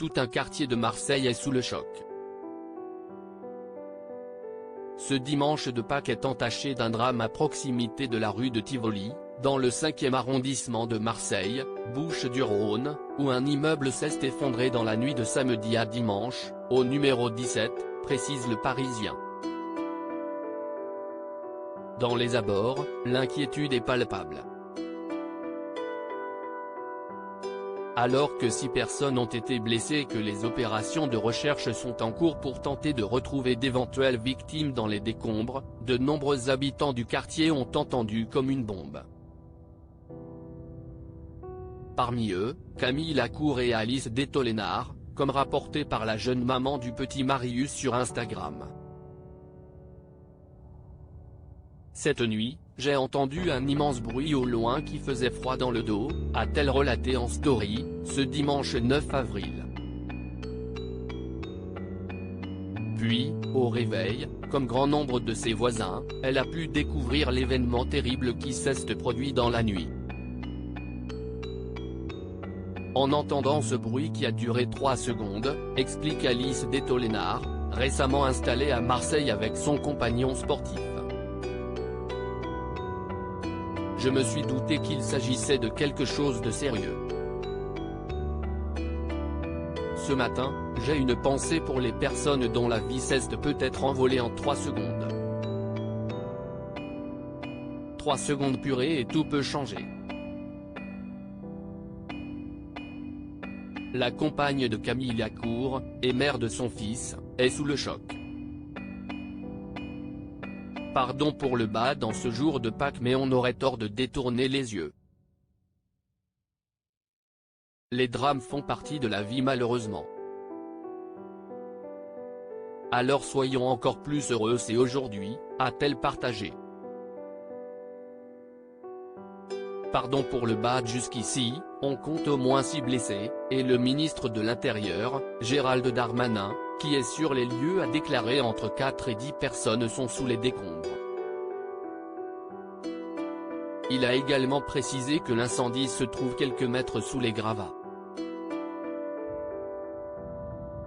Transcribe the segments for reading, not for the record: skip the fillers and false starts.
tout un quartier de Marseille est sous le choc. Ce dimanche de Pâques est entaché d'un drame à proximité de la rue de Tivoli, dans le 5e arrondissement de Marseille, Bouches-du-Rhône, où un immeuble s'est effondré dans la nuit de samedi à dimanche, au numéro 17, précise Le Parisien. Dans les abords, l'inquiétude est palpable. Alors que 6 personnes ont été blessées et que les opérations de recherche sont en cours pour tenter de retrouver d'éventuelles victimes dans les décombres, de nombreux habitants du quartier ont entendu comme une bombe. Parmi eux, Camille Lacour et Alice Détolénard, comme rapporté par la jeune maman du petit Marius sur Instagram. Cette nuit, j'ai entendu un immense bruit au loin qui faisait froid dans le dos, a-t-elle relaté en story, ce dimanche 9 avril. Puis, au réveil, comme grand nombre de ses voisins, elle a pu découvrir l'événement terrible qui s'est produit dans la nuit. En entendant ce bruit qui a duré 3 secondes, explique Alice Détolénard, récemment installée à Marseille avec son compagnon sportif. Je me suis douté qu'il s'agissait de quelque chose de sérieux. Ce matin, j'ai une pensée pour les personnes dont la vie s'est peut-être envolée en 3 secondes. 3 secondes purées et tout peut changer. La compagne de Camille Lacour, et mère de son fils, est sous le choc. Pardon pour le bad en ce jour de Pâques, mais on aurait tort de détourner les yeux. Les drames font partie de la vie malheureusement. Alors soyons encore plus heureux, c'est aujourd'hui, a-t-elle partagé. Pardon pour le bad, jusqu'ici, on compte au moins 6 blessés, et le ministre de l'Intérieur, Gérald Darmanin, qui est sur les lieux, a déclaré entre 4 et 10 personnes sont sous les décombres. Il a également précisé que l'incendie se trouve quelques mètres sous les gravats.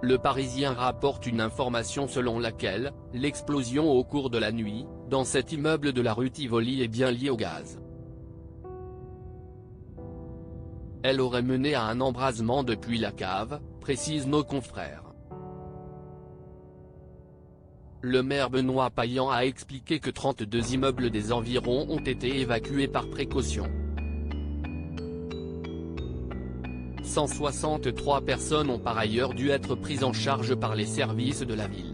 Le Parisien rapporte une information selon laquelle, l'explosion au cours de la nuit, dans cet immeuble de la rue Tivoli est bien liée au gaz. Elle aurait mené à un embrasement depuis la cave, précisent nos confrères. Le maire Benoît Payan a expliqué que 32 immeubles des environs ont été évacués par précaution. 163 personnes ont par ailleurs dû être prises en charge par les services de la ville.